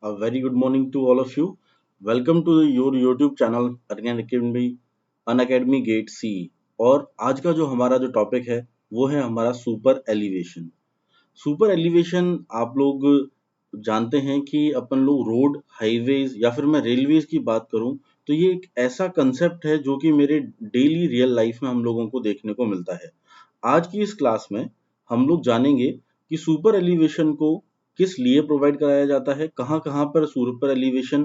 A very good morning to all of you. Welcome to your YouTube channel Unacademy Gate C। और आज का जो हमारा जो टॉपिक है वो है हमारा सुपर एलिवेशन। सुपर एलिवेशन आप लोग जानते हैं कि अपन लोग रोड, हाईवेज या फिर मैं रेलवेज की बात करूं तो ये एक ऐसा कंसेप्ट है जो कि मेरे डेली रियल लाइफ में हम लोगों को देखने को मिलता है। आज की इस क्लास में हम लोग जानेंगे कि सुपर एलिवेशन को किस लिए प्रोवाइड कराया जाता है, कहाँ कहाँ पर सुपर एलिवेशन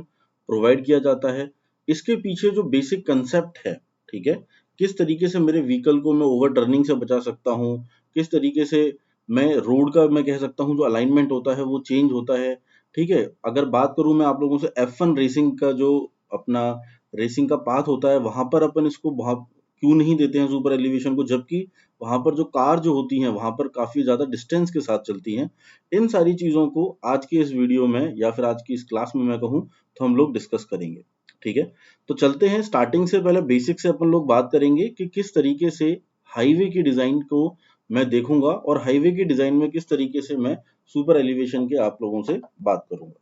प्रोवाइड किया जाता है, इसके पीछे जो बेसिक कंसेप्ट है, ठीक है, किस तरीके से मेरे व्हीकल को मैं ओवर टर्निंग से बचा सकता हूँ, किस तरीके से मैं रोड का मैं कह सकता हूँ जो अलाइनमेंट होता है वो चेंज होता है। ठीक है, अगर बात करूं मैं आप लोगों से F1 रेसिंग का जो अपना रेसिंग का पाथ होता है वहां पर अपन इसको बहुत क्यों नहीं देते हैं सुपर एलिवेशन को, जबकि वहां पर जो कार जो होती हैं वहां पर काफी ज्यादा डिस्टेंस के साथ चलती हैं। इन सारी चीजों को आज की इस वीडियो में या फिर आज की इस क्लास में मैं कहूँ तो हम लोग डिस्कस करेंगे। ठीक है, तो चलते हैं। स्टार्टिंग से पहले बेसिक से अपन लोग बात करेंगे कि किस तरीके से हाईवे की डिजाइन को मैं देखूंगा और हाईवे की डिजाइन में किस तरीके से मैं सुपर एलिवेशन के आप लोगों से बात करूंगा।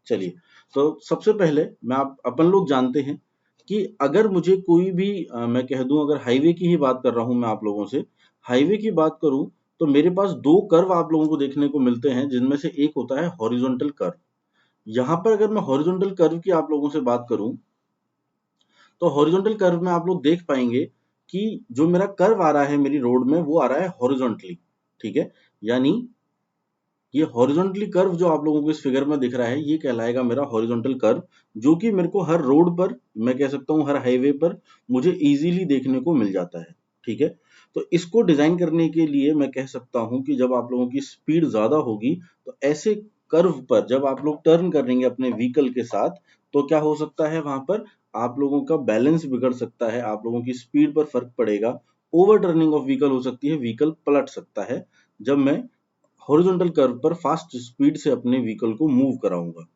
चलिए, तो सबसे पहले मैं आप अपन लोग जानते हैं कि अगर मुझे कोई भी मैं कह दूं, अगर हाईवे की ही बात कर रहा हूं मैं आप लोगों से, हाईवे की बात करूं तो मेरे पास दो कर्व आप लोगों को देखने को मिलते हैं, जिनमें से एक होता है हॉरिजॉन्टल कर्व। यहां पर अगर मैं हॉरिजॉन्टल कर्व की आप लोगों से बात करूं तो हॉरिजॉन्टल कर्व में आप लोग देख पाएंगे कि जो मेरा कर्व आ रहा है मेरी रोड में वो आ रहा है हॉरिजॉन्टली। ठीक है, यानी ये हॉरिजॉन्टली कर्व जो आप लोगों को इस फिगर में दिख रहा है ये कहलाएगा मेरा हॉरिजॉन्टल कर्व, जो कि मेरे को हर रोड पर मैं कह सकता हूँ हर हाईवे पर मुझे इजीली देखने को मिल जाता है। ठीक है, तो इसको डिजाइन करने के लिए मैं कह सकता हूँ कि जब आप लोगों की स्पीड ज्यादा होगी तो ऐसे कर्व पर जब आप लोग टर्न करेंगे अपने व्हीकल के साथ तो क्या हो सकता है, वहां पर आप लोगों का बैलेंस बिगड़ सकता है, आप लोगों की स्पीड पर फर्क पड़ेगा, ओवर टर्निंग ऑफ व्हीकल हो सकती है, व्हीकल पलट सकता है जब मैं हॉरिजॉन्टल कर्व पर फास्ट स्पीड से अपने व्हीकल को मूव कराऊंगा।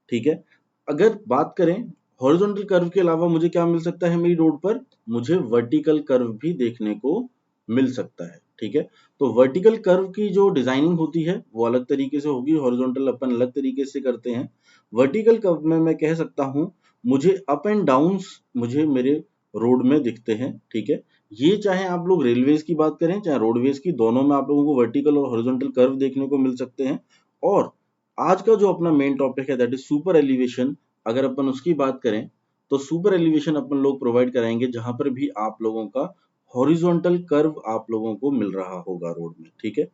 ठीक है, अगर बात करें हॉरिजॉन्टल कर्व के अलावा मुझे क्या मिल सकता है मेरी रोड पर, मुझे वर्टिकल कर्व भी देखने को मिल सकता है। ठीक है, तो वर्टिकल कर्व की जो डिजाइनिंग होती है वो अलग तरीके से होगी, हॉरिजॉन्टल अपन अलग तरीके से करते हैं। वर्टिकल कर्व में मैं कह सकता हूं मुझे अप एंड डाउन्स मुझे मेरे रोड में दिखते हैं। ठीक है, ये चाहे आप लोग रेलवेज की बात करें चाहे रोडवेज की, दोनों में आप लोगों को वर्टिकल और हॉरिजॉन्टल कर्व देखने को मिल सकते हैं। और आज का जो अपना मेन टॉपिक है दैट इज सुपर एलिवेशन, अगर अपन उसकी बात करें तो सुपर एलिवेशन अपन लोग प्रोवाइड कराएंगे जहां पर भी आप लोगों का हॉरिजॉन्टल कर्व आप लोगों को मिल रहा होगा रोड में। ठीक है,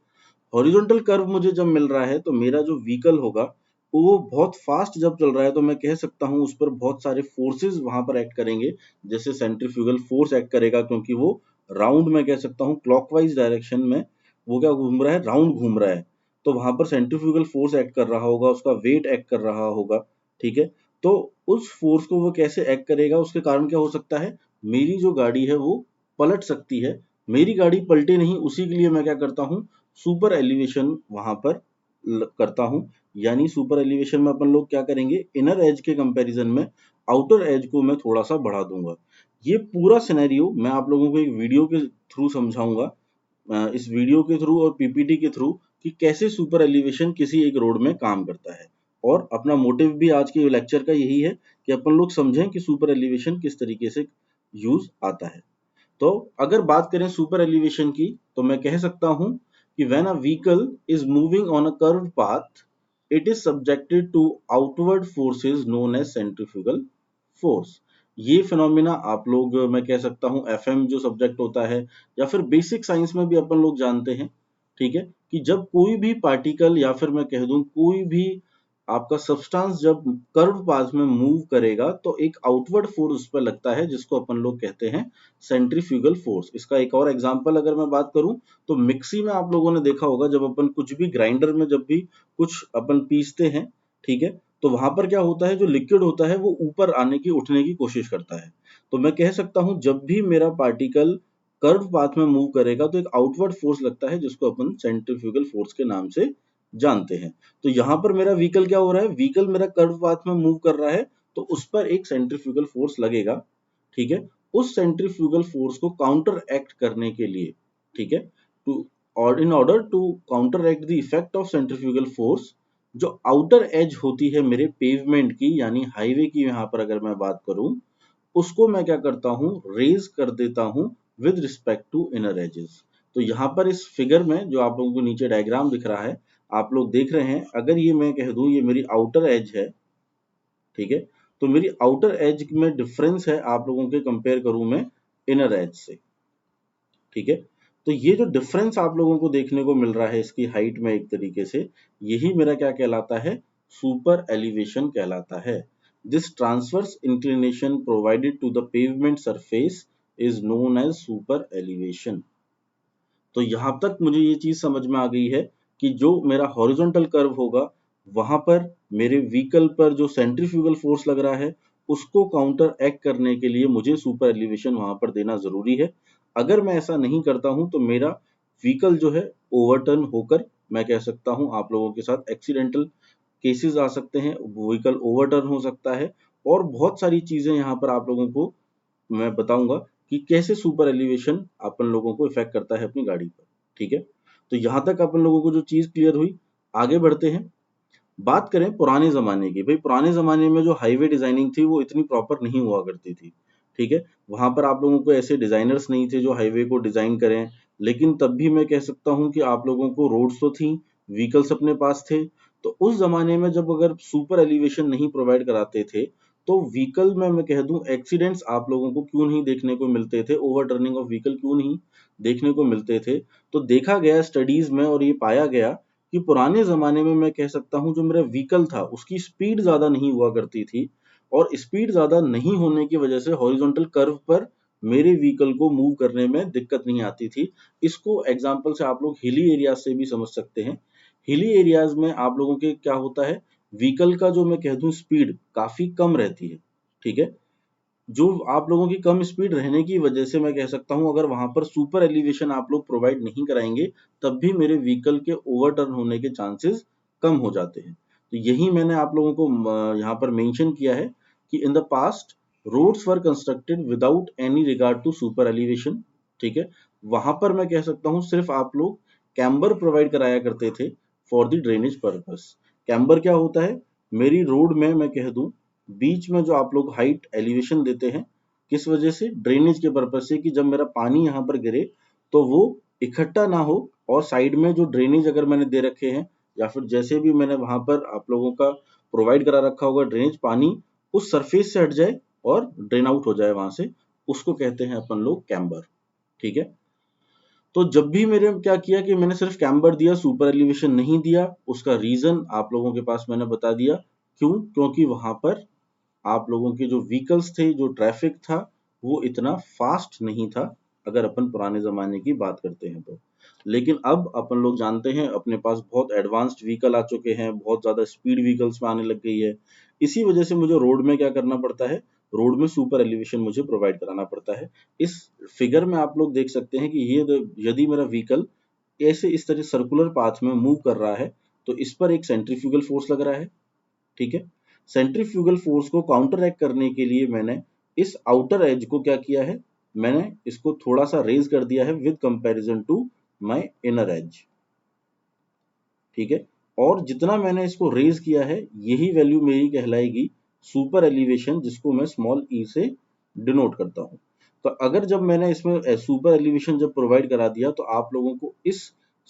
हॉरिजॉन्टल कर्व मुझे जब मिल रहा है तो मेरा जो व्हीकल होगा वो बहुत फास्ट जब चल रहा है तो मैं कह सकता हूँ उस पर बहुत सारे फोर्सेस वहां पर एक्ट करेंगे। जैसे सेंट्रीफ्यूगल फोर्स एक्ट करेगा क्योंकि वो राउंड में कह सकता हूँ क्लॉकवाइज डायरेक्शन में वो क्या घूम रहा है, राउंड घूम रहा है, तो वहां पर सेंट्रीफ्यूगल फोर्स एक्ट कर रहा होगा, उसका वेट एक्ट कर रहा होगा। ठीक है, तो उस फोर्स को वो कैसे एक्ट करेगा, उसके कारण क्या हो सकता है, मेरी जो गाड़ी है वो पलट सकती है। मेरी गाड़ी पलटे नहीं उसी के लिए मैं क्या करता हूँ, सुपर एलिवेशन वहां पर करता हूं। यानी सुपर एलिवेशन में अपन लोग क्या करेंगे, इनर एज के कंपैरिजन में आउटर एज को मैं थोड़ा सा बढ़ा दूंगा। ये पूरा सिनेरियो मैं आप लोगों को एक वीडियो के थ्रू समझाऊंगा, इस वीडियो के थ्रू और पीपीटी के थ्रू, कि कैसे सुपर एलिवेशन किसी एक रोड में काम करता है। और अपना मोटिव भी आज के लेक्चर का यही है कि अपन लोग समझें कि सुपर एलिवेशन किस तरीके से यूज आता है। तो अगर बात करें सुपर एलिवेशन की तो मैं कह सकता हूं कि when a vehicle is moving on a curved path, it is subjected to outward forces known as centrifugal force। ये फिनोमिना आप लोग मैं कह सकता हूँ एफएम जो सब्जेक्ट होता है या फिर बेसिक साइंस में भी अपन लोग जानते हैं। ठीक है, कि जब कोई भी पार्टिकल या फिर मैं कह दूं कोई भी आपका सब्सटेंस जब कर्व पाथ में मूव करेगा तो एक आउटवर्ड फोर्स उस पर लगता है जिसको अपन लोग कहते हैं सेंट्रीफ्यूगल फोर्स। इसका एक और एग्जांपल अगर मैं बात करूं तो मिक्सी में आप लोगों ने देखा होगा जब अपन कुछ भी ग्राइंडर में जब भी कुछ अपन पीसते हैं, ठीक है, तो वहां पर क्या होता है, जो लिक्विड होता है वो ऊपर आने की उठने की कोशिश करता है। तो मैं कह सकता हूं जब भी मेरा पार्टिकल कर्व पाथ में मूव करेगा तो एक आउटवर्ड फोर्स लगता है जिसको अपन सेंट्रीफ्यूगल फोर्स के नाम से जानते हैं। तो यहाँ पर मेरा व्हीकल क्या हो रहा है, व्हीकल मेरा कर्व पाथ में मूव कर रहा है तो उस पर एक सेंट्रीफ्यूगल फोर्स लगेगा। ठीक है, उस सेंट्रीफ्यूगल फोर्स को काउंटर एक्ट करने के लिए, ठीक है, टू और in order to counteract the effect of centrifugal force, जो आउटर एज होती है मेरे पेवमेंट की यानी हाईवे की, यहाँ पर अगर मैं बात करूं, उसको मैं क्या करता हूं, रेज कर देता हूं with respect to inner edges. तो यहाँ पर इस फिगर में जो आप लोगों को नीचे डायग्राम दिख रहा है, आप लोग देख रहे हैं, अगर ये मैं कह दूं ये मेरी आउटर एज है, ठीक है, तो मेरी आउटर एज में डिफरेंस है आप लोगों के कंपेयर करूं मैं इनर एज से, ठीक है। तो ये जो डिफरेंस आप लोगों को देखने को मिल रहा है इसकी हाइट में, एक तरीके से यही मेरा क्या कहलाता है, सुपर एलिवेशन कहलाता है। This transverse inclination provided to the pavement surface is known as super elevation. तो यहां तक मुझे ये चीज समझ में आ गई है कि जो मेरा हॉरिजॉन्टल कर्व होगा वहां पर मेरे व्हीकल पर जो सेंट्रीफ्यूगल फोर्स लग रहा है उसको काउंटर एक्ट करने के लिए मुझे सुपर एलिवेशन वहां पर देना जरूरी है। अगर मैं ऐसा नहीं करता हूं तो मेरा व्हीकल जो है ओवरटर्न होकर, मैं कह सकता हूं आप लोगों के साथ एक्सीडेंटल केसेस आ सकते हैं, व्हीकल ओवरटर्न हो सकता है, और बहुत सारी चीजें यहाँ पर आप लोगों को मैं बताऊंगा कि कैसे सुपर एलिवेशन अपन लोगों को इफेक्ट करता है अपनी गाड़ी पर, ठीक है। तो यहां तक अपन लोगों को जो चीज क्लियर हुई, आगे बढ़ते हैं। बात करें पुराने जमाने की, भाई पुराने जमाने में जो हाईवे डिजाइनिंग थी वो इतनी प्रॉपर नहीं हुआ करती थी, ठीक है। वहां पर आप लोगों को ऐसे डिजाइनर्स नहीं थे जो हाईवे को डिजाइन करें, लेकिन तब भी मैं कह सकता हूं कि आप लोगों को रोड्स तो थी, व्हीकल्स अपने पास थे। तो उस जमाने में जब अगर सुपर एलिवेशन नहीं प्रोवाइड कराते थे तो व्हीकल में मैं कह दूं एक्सीडेंट्स आप लोगों को क्यों नहीं देखने को मिलते थे, ओवरटर्निंग ऑफ व्हीकल क्यों नहीं देखने को मिलते थे। तो देखा गया स्टडीज में और ये पाया गया कि पुराने जमाने में मैं कह सकता हूँ जो मेरा व्हीकल था उसकी स्पीड ज्यादा नहीं हुआ करती थी, और स्पीड ज्यादा नहीं होने की वजह से हॉरिजॉन्टल कर्व पर मेरे व्हीकल को मूव करने में दिक्कत नहीं आती थी। इसको एग्जांपल से आप लोग हिली एरिया से भी समझ सकते हैं। हिली एरियाज में आप लोगों के क्या होता है, व्हीकल का जो मैं कह दूं स्पीड काफी कम रहती है, ठीक है। जो आप लोगों की कम स्पीड रहने की वजह से मैं कह सकता हूं अगर वहां पर सुपर एलिवेशन आप लोग प्रोवाइड नहीं कराएंगे तब भी मेरे व्हीकल के ओवरटर्न होने के चांसेस कम हो जाते हैं। तो यही मैंने आप लोगों को यहाँ पर मेंशन किया है कि in the past roads were constructed without any regard to super elevation, ठीक है। वहां पर मैं कह सकता हूँ सिर्फ आप लोग कैम्बर प्रोवाइड कराया करते थे for the drainage purpose. Camber क्या होता है, मेरी रोड में मैं कह दूं बीच में जो आप लोग हाइट एलिवेशन देते हैं, किस वजह से, ड्रेनेज के पर्पज से, कि जब मेरा पानी यहाँ पर गिरे तो वो इकट्ठा ना हो, और साइड में जो ड्रेनेज अगर मैंने दे रखे हैं या फिर जैसे भी मैंने वहां पर आप लोगों का प्रोवाइड करा रखा होगा ड्रेनेज, पानी उस सरफेस से हट जाए और ड्रेन आउट हो जाए वहां से, उसको कहते हैं अपन लोग कैम्बर, ठीक है। तो जब भी मेरे क्या किया कि मैंने सिर्फ कैम्बर दिया, सुपर एलिवेशन नहीं दिया, उसका रीजन आप लोगों के पास मैंने बता दिया। क्यों, क्योंकि वहां पर आप लोगों के जो व्हीकल्स थे, जो ट्रैफिक था, वो इतना फास्ट नहीं था अगर अपन पुराने जमाने की बात करते हैं तो। लेकिन अब अपन लोग जानते हैं अपने पास बहुत एडवांस्ड व्हीकल आ चुके हैं, बहुत ज्यादा स्पीड व्हीकल्स में आने लग गई है। इसी वजह से मुझे रोड में क्या करना पड़ता है, रोड में सुपर एलिवेशन मुझे प्रोवाइड कराना पड़ता है। इस फिगर में आप लोग देख सकते हैं कि यदि मेरा व्हीकल ऐसे इस तरह सर्कुलर पाथ में मूव कर रहा है तो इस पर एक सेंट्रीफ्यूगल फोर्स लग रहा है, ठीक है। सेंट्रीफ्यूगल फोर्स को काउंटर एक्ट करने के लिए मैंने इस आउटर एज को क्या किया है, मैंने इसको थोड़ा सा रेज कर दिया है with comparison to my inner edge, ठीक है। और जितना मैंने इसको रेज किया है यही वैल्यू मेरी कहलाएगी सुपर एलिवेशन, जिसको मैं स्मॉल ई से डिनोट करता हूं। तो अगर जब मैंने इसमें सुपर एलिवेशन जब प्रोवाइड करा दिया तो आप लोगों को इस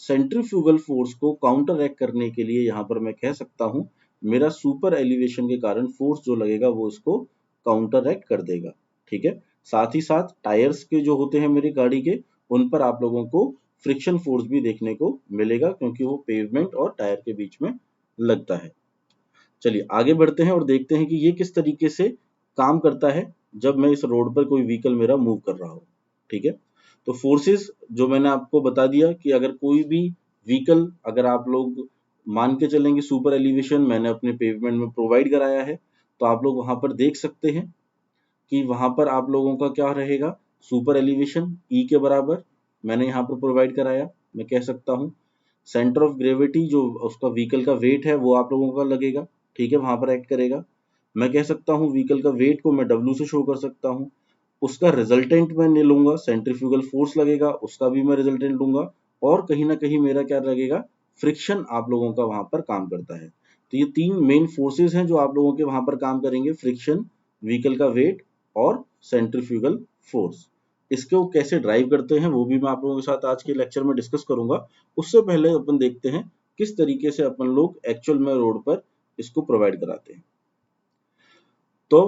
सेंट्रीफ्यूगल फोर्स को काउंटर एक्ट करने के लिए यहाँ पर मैं कह सकता हूं मेरा सुपर एलिवेशन के कारण फोर्स जो लगेगा वो इसको काउंटर एक्ट कर देगा, ठीक है। साथ ही साथ टायर्स के जो होते हैं मेरी गाड़ी के, उन पर आप लोगों को फ्रिक्शन फोर्स भी देखने को मिलेगा क्योंकि वो पेवमेंट और टायर के बीच में लगता है। चलिए आगे बढ़ते हैं और देखते हैं कि ये किस तरीके से काम करता है जब मैं इस रोड पर कोई व्हीकल मेरा मूव कर रहा हो, ठीक है। तो फोर्सेस जो मैंने आपको बता दिया कि अगर कोई भी व्हीकल, अगर आप लोग मान के चलेंगे सुपर एलिवेशन मैंने अपने पेवमेंट में प्रोवाइड कराया है, तो आप लोग वहां पर देख सकते हैं कि वहां पर आप लोगों का क्या रहेगा, सुपर एलिवेशन ई के बराबर मैंने यहाँ पर प्रोवाइड कराया। मैं कह सकता हूँ सेंटर ऑफ ग्रेविटी जो उसका व्हीकल का वेट है वो आप लोगों का लगेगा, ठीक है, वहां पर एक्ट करेगा। मैं कह सकता हूँ व्हीकल का वेट को मैं डब्ल्यू से शो कर सकता हूँ। उसका रिजल्टेंट मैं नहीं लूंगा, सेंट्रीफ्यूगल फोर्स लगेगा उसका भी मैं रिजल्टेंट लूंगा। और कहीं ना कहीं मेरा क्या लगेगा, फ्रिक्शन आप लोगों का वहां पर काम करता है। तो ये 3 मेन फोर्सेस हैं जो आप लोगों के वहां पर काम करेंगे, फ्रिक्शन, व्हीकल का वेट और सेंट्रीफ्यूगल फोर्स। इसको कैसे ड्राइव करते हैं वो भी मैं आप लोगों के साथ आज के लेक्चर में डिस्कस करूंगा। उससे पहले अपन देखते हैं किस तरीके से अपन लोग एक्चुअल में रोड पर इसको प्रोवाइड कराते हैं। तो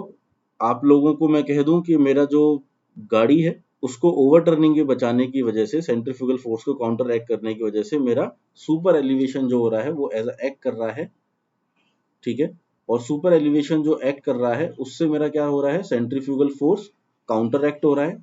आप लोगों को मैं कह दूं कि मेरा जो गाड़ी है उसको ओवरटर्निंग के बचाने की वजह से, सेंट्रीफ्यूगल फोर्स को काउंटर एक्ट करने की वजह से मेरा सुपर एलिवेशन जो हो रहा है वो एज एक्ट कर रहा है, ठीक है। और सुपर एलिवेशन जो एक्ट कर रहा है उससे मेरा क्या हो रहा है, सेंट्रीफ्यूगल फोर्स काउंटर एक्ट हो रहा है।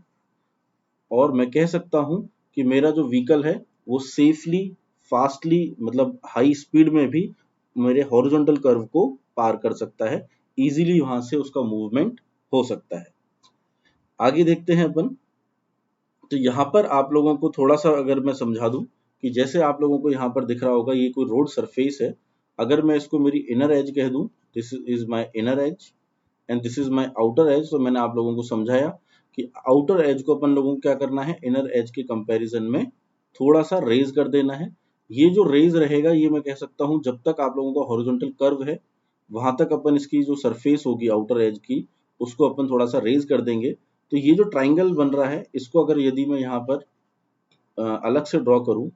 और मैं कह सकता हूं कि मेरा जो व्हीकल है वो सेफली, फास्टली, मतलब हाई स्पीड में भी मेरे हॉरिजॉन्टल कर्व को पार कर सकता है, इजीली वहां से उसका मूवमेंट हो सकता है। आगे देखते हैं अपन। तो यहाँ पर आप लोगों को थोड़ा सा अगर मैं समझा दूं कि जैसे आप लोगों को यहाँ पर दिख रहा होगा ये कोई रोड सरफेस है। अगर मैं इसको मेरी इनर एज कह दूं, this is my inner as and this is my outer as, तो मैंने आप लोगों को समझाया कि आउटर एज को अपन लोगों को क्या करना है, इनर एज के कंपैरिजन में थोड़ा सा रेज कर देना है। ये जो रेज रहेगा ये मैं कह सकता हूँ जब तक आप लोगों का हॉरिजॉन्टल कर्व है वहां तक अपन इसकी जो सरफेस होगी आउटर एज की उसको अपन थोड़ा सा रेज कर देंगे। तो ये जो ट्राइंगल बन रहा है इसको अगर यदि मैं यहाँ पर अलग से ड्रॉ करूं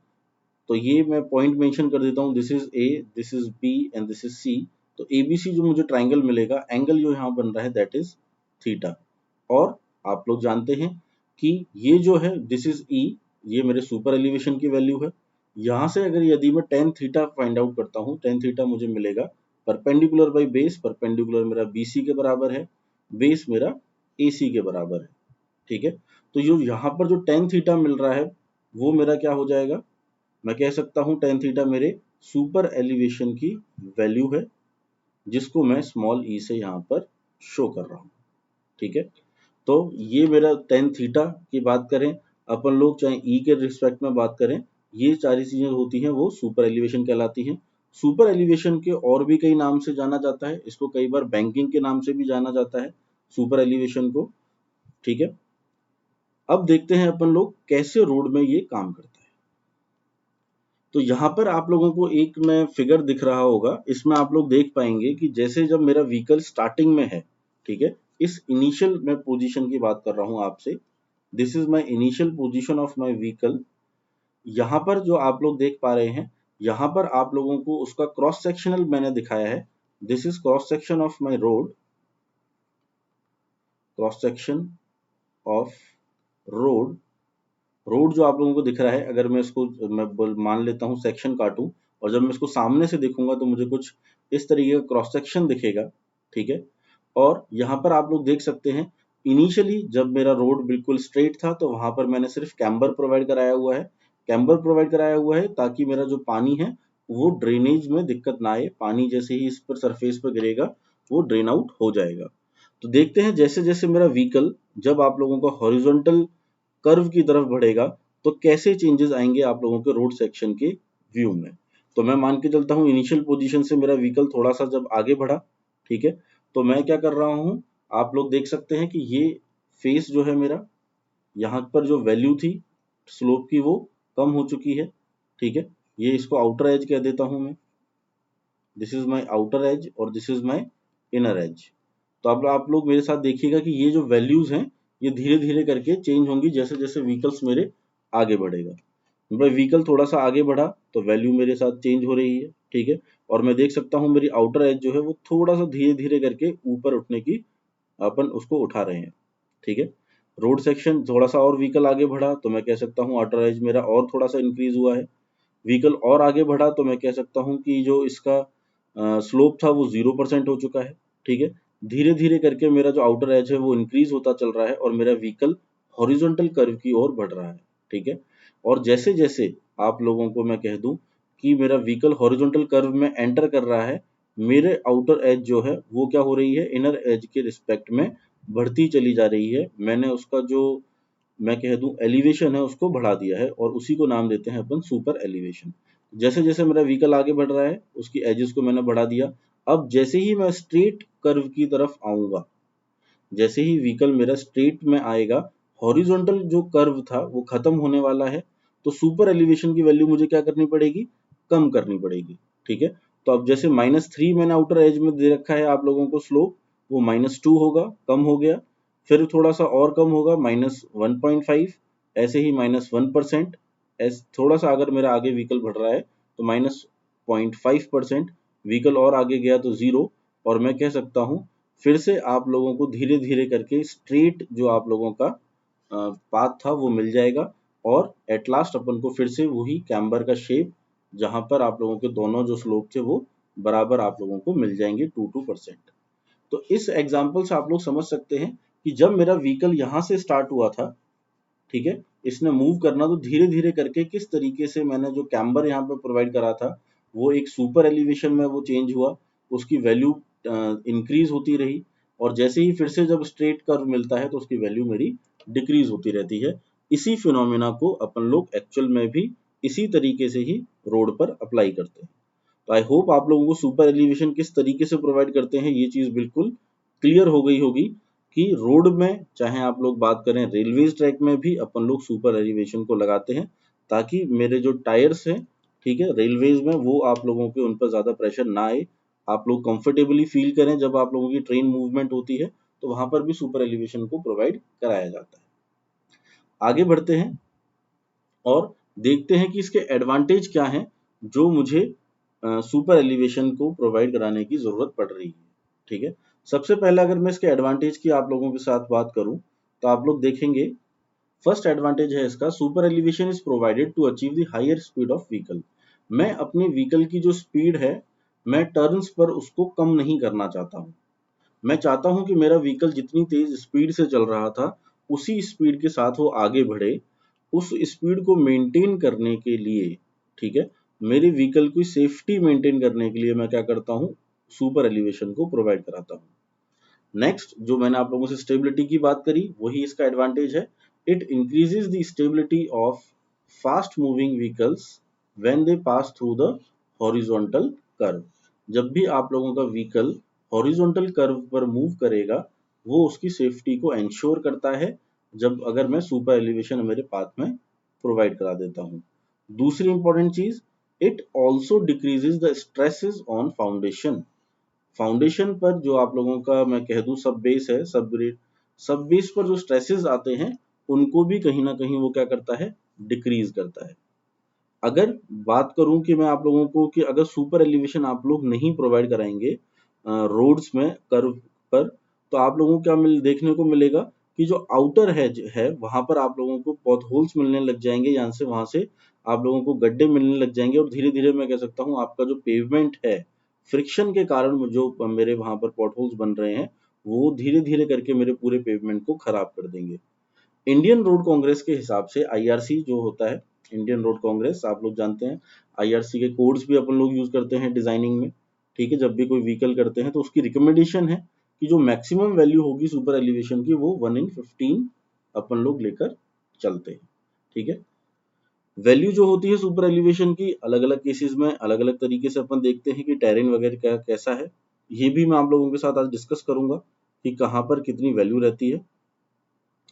तो ये मैं पॉइंट मेंशन कर देता हूँ, this is A, this is B and this is C. तो एबीसी जो मुझे ट्राइंगल मिलेगा, एंगल जो यहाँ बन रहा है दैट इज थीटा। और आप लोग जानते हैं कि ये जो है दिस इज ई, ये मेरे सुपर एलिवेशन की वैल्यू है। यहाँ से अगर यदि मैं टेन थीटा फाइंड आउट करता हूँ, टेन थीटा मुझे मिलेगा परपेंडिकुलर बाई बेस, परपेंडिकुलर मेरा बीसी के बराबर है, बेस मेरा एसी के बराबर है, ठीक है। तो जो यहाँ पर जो टेन थीटा मिल रहा है वो मेरा क्या हो जाएगा, मैं कह सकता हूँ टेन थीटा मेरे सुपर एलिवेशन की वैल्यू है जिसको मैं स्मॉल ई से यहाँ पर शो कर रहा हूँ, ठीक है। तो ये मेरा टेन थीटा की बात करें अपन लोग, चाहे ई के रिस्पेक्ट में बात करें, ये सारी चीजें होती हैं वो सुपर एलिवेशन कहलाती हैं। सुपर एलिवेशन के और भी कई नाम से जाना जाता है, इसको कई बार बैंकिंग के नाम से भी जाना जाता है सुपर एलिवेशन को, ठीक है। अब देखते हैं अपन लोग कैसे रोड में ये काम करता है। तो यहाँ पर आप लोगों को एक मैं फिगर दिख रहा होगा, इसमें आप लोग देख पाएंगे कि जैसे जब मेरा व्हीकल स्टार्टिंग में है, ठीक है, इस इनिशियल मैं पोजीशन की बात कर रहा हूँ आपसे, this is my initial position of my vehicle. यहाँ पर जो आप लोग देख पा रहे हैं, यहाँ पर आप लोगों को उसका क्रॉस सेक्शनल मैंने दिखाया है, this is cross section of my road, cross section of road. Road जो आप लोगों को दिख रहा है, अगर मैं इसको मान लेता हूँ सेक्शन काटूं और जब मैं इसको सामने से देखूंगा तो मुझे कुछ इस तरीके का क्रॉस सेक्शन दिखेगा, ठीक है। और यहाँ पर आप लोग देख सकते हैं इनिशियली जब मेरा रोड बिल्कुल स्ट्रेट था तो वहां पर मैंने सिर्फ कैम्बर प्रोवाइड कराया हुआ है, कैम्बर प्रोवाइड कराया हुआ है ताकि मेरा जो पानी है वो ड्रेनेज में दिक्कत ना आए, पानी जैसे ही इस पर सरफेस पर गिरेगा वो ड्रेन आउट हो जाएगा। तो देखते हैं जैसे जैसे मेरा व्हीकल जब आप लोगों का हॉरिजॉन्टल कर्व की तरफ बढ़ेगा तो कैसे चेंजेस आएंगे आप लोगों के रोड सेक्शन के व्यू में। तो मैं मान के चलता हूँ इनिशियल पोजीशन से मेरा व्हीकल थोड़ा सा जब आगे बढ़ा, ठीक है, तो मैं क्या कर रहा हूँ, आप लोग देख सकते हैं कि ये फेस जो है मेरा, यहाँ पर जो वैल्यू थी स्लोप की वो कम हो चुकी है, ठीक है। ये इसको आउटर एज कह देता हूँ मैं, this is my outer edge और this is my inner edge. तो अब आप लोग मेरे साथ देखिएगा कि ये जो वैल्यूज हैं ये धीरे धीरे करके चेंज होंगी जैसे जैसे व्हीकल्स मेरे आगे बढ़ेगा। मेरा व्हीकल थोड़ा सा आगे बढ़ा तो वैल्यू मेरे साथ चेंज हो रही है, ठीक है। और मैं देख सकता हूँ मेरी आउटर एज जो है वो थोड़ा सा धीरे धीरे करके ऊपर उठने की अपन उसको उठा रहे हैं, ठीक है। रोड सेक्शन थोड़ा सा और व्हीकल आगे बढ़ा तो मैं कह सकता हूँ आउटर एज मेरा और थोड़ा सा इंक्रीज हुआ है। व्हीकल और आगे बढ़ा तो मैं कह सकता हूँ कि जो इसका स्लोप था वो 0% हो चुका है, ठीक है। धीरे धीरे करके मेरा जो आउटर एज है वो इंक्रीज होता चल रहा है और मेरा व्हीकल हॉरिजॉन्टल कर्व की ओर बढ़ रहा है, ठीक है। और जैसे जैसे आप लोगों को मैं कह दूं कि मेरा व्हीकल हॉरिजॉन्टल कर्व में एंटर कर रहा है, मेरे आउटर एज जो है वो क्या हो रही है, इनर एज के रिस्पेक्ट में बढ़ती चली जा रही है। मैंने उसका जो मैं कह दूं एलिवेशन है उसको बढ़ा दिया है और उसी को नाम देते हैं अपन सुपर एलिवेशन। जैसे जैसे मेरा व्हीकल आगे बढ़ रहा है उसकी एजेस को मैंने बढ़ा दिया। अब जैसे ही मैं स्ट्रेट कर्व की तरफ आऊंगा, जैसे ही व्हीकल मेरा स्ट्रेट में आएगा, हॉरिजॉन्टल जो कर्व था वो खत्म होने वाला है, तो सुपर एलिवेशन की वैल्यू मुझे क्या करनी पड़ेगी, कम करनी पड़ेगी, ठीक है। तो अब जैसे -3 मैंने आउटर एज में दे रखा है आप लोगों को स्लोप, वो -2 होगा, कम हो गया। फिर थोड़ा सा और कम होगा -1.5, ऐसे ही -1%, थोड़ा सा अगर मेरा आगे व्हीकल बढ़ रहा है तो -0.5%, व्हीकल और आगे गया तो 0। और मैं कह सकता हूँ फिर से आप लोगों को धीरे धीरे करके स्ट्रेट जो आप लोगों का पाथ था वो मिल जाएगा, और एट लास्ट अपन को फिर से वही कैम्बर का शेप, जहां पर आप लोगों के दोनों जो स्लोप थे वो बराबर आप लोगों को मिल जाएंगे 2%। तो इस एग्जाम्पल से आप लोग समझ सकते हैं कि जब मेरा व्हीकल यहाँ से स्टार्ट हुआ था, ठीक है, इसने मूव करना, तो धीरे धीरे करके किस तरीके से मैंने जो कैम्बर यहाँ पे प्रोवाइड करा था वो एक सुपर एलिवेशन में वो चेंज हुआ, उसकी वैल्यू इंक्रीज होती रही, और जैसे ही फिर से जब स्ट्रेट कर्व मिलता है तो उसकी वैल्यू मेरी डिक्रीज होती रहती है। इसी फिनोमेना को अपन लोग एक्चुअल में भी इसी तरीके से ही रोड पर अप्लाई करते हैं। तो आई होप आप लोगों को सुपर एलिवेशन किस तरीके से प्रोवाइड करते हैं ये चीज बिल्कुल क्लियर हो गई होगी कि रोड में चाहे आप लोग बात करें रेलवेज ट्रैक में भी अपन लोग सुपर एलिवेशन को लगाते हैं, ताकि मेरे जो टायर्स हैं, ठीक है, रेलवेज में वो आप लोगों के उन पर ज्यादा प्रेशर ना आए, आप लोग कंफर्टेबली फील करें जब आप लोगों की ट्रेन मूवमेंट होती है, तो वहां पर भी सुपर एलिवेशन को प्रोवाइड कराया जाता है। आगे बढ़ते हैं और देखते हैं कि इसके एडवांटेज क्या हैं जो मुझे सुपर एलिवेशन को प्रोवाइड कराने की जरूरत पड़ रही है। ठीक है, सबसे पहले अगर मैं इसके एडवांटेज की आप लोगों के साथ बात करूं तो आप लोग देखेंगे फर्स्ट एडवांटेज है इसका, super elevation is provided to achieve the higher speed of vehicle. मैं अपने व्हीकल की जो स्पीड है, मैं टर्न्स पर उसको कम नहीं करना चाहता हूँ। मैं चाहता हूं कि मेरा व्हीकल जितनी तेज स्पीड से चल रहा था उसी स्पीड के साथ वो आगे बढ़े। उस स्पीड को मेंटेन करने के लिए, ठीक है, मेरे व्हीकल की सेफ्टी मेंटेन करने के लिए मैं क्या करता हूँ, सुपर एलिवेशन को प्रोवाइड कराता हूँ। नेक्स्ट, जो मैंने आप लोगों से स्टेबिलिटी की बात करी, वही इसका एडवांटेज है। It increases the stability of fast moving vehicles when they pass through the horizontal curve. जब भी आप लोगों का व्हीकल हॉरिजॉन्टल कर्व पर मूव करेगा, वो उसकी सेफ्टी को एंश्योर करता है, जब अगर मैं सुपर एलिवेशन मेरे पाथ में प्रोवाइड करा देता हूँ। दूसरी इंपॉर्टेंट चीज, it also decreases the stresses on foundation. Foundation पर जो आप लोगों का मैं कह दूं सब बेस है, सब बेस पर जो स्ट्रेसेस आते हैं उनको भी कहीं ना कहीं वो क्या करता है, डिक्रीज करता है। अगर बात करूं कि मैं आप लोगों को कि अगर सुपर एलिवेशन आप लोग नहीं प्रोवाइड कराएंगे रोड्स में कर्व पर, तो आप लोगों को क्या देखने को मिलेगा कि जो आउटर है वहां पर आप लोगों को पॉथ होल्स मिलने लग जाएंगे, यहाँ से वहां से आप लोगों को गड्ढे मिलने लग जाएंगे, और धीरे धीरे मैं कह सकता हूँ आपका जो पेवमेंट है, फ्रिक्शन के कारण जो मेरे वहां पर पॉट होल्स बन रहे हैं, वो धीरे धीरे करके मेरे पूरे पेवमेंट को खराब कर देंगे। इंडियन रोड कांग्रेस के हिसाब से आईआरसी जो होता है, इंडियन रोड कांग्रेस आप लोग जानते हैं, आईआरसी के कोड्स भी अपन लोग यूज करते हैं डिजाइनिंग में। ठीक है, जब भी कोई व्हीकल करते हैं तो उसकी रिकमेंडेशन है कि जो मैक्सिमम वैल्यू होगी सुपर एलिवेशन की वो 1/15 अपन लोग लेकर चलते हैं। ठीक है, वैल्यू जो होती है सुपर एलिवेशन की अलग अलग केसेस में अलग अलग तरीके से अपन देखते हैं कि टेरेन वगैरह क्या कैसा है, ये भी मैं आप लोगों के साथ आज डिस्कस करूंगा कि कहाँ पर कितनी वैल्यू रहती है।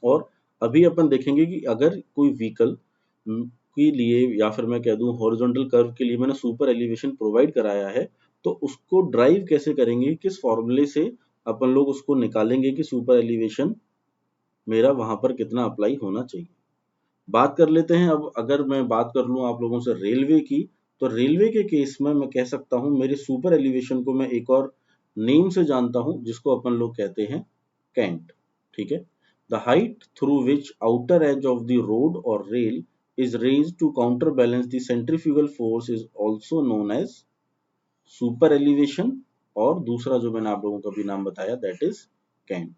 और अभी अपन देखेंगे कि अगर कोई व्हीकल के लिए या फिर मैं कह दूं हॉरिजॉन्टल कर्व के लिए मैंने सुपर एलिवेशन प्रोवाइड कराया है, तो उसको ड्राइव कैसे करेंगे, किस फॉर्मूले से अपन लोग उसको निकालेंगे कि सुपर एलिवेशन मेरा वहां पर कितना अप्लाई होना चाहिए। बात कर लेते हैं अब, अगर मैं बात कर लूं आप लोगों से रेलवे की, तो रेलवे के केस में मैं कह सकता हूं मेरे सुपर एलिवेशन को मैं एक और नेम से जानता हूं जिसको अपन लोग कहते हैं कैंट। ठीक है, the height through which outer edge of the road और rail is raised to counterbalance the centrifugal force is also known as super elevation. और दूसरा जो मैंने आप लोगों का भी नाम बताया दैट इज कैंट।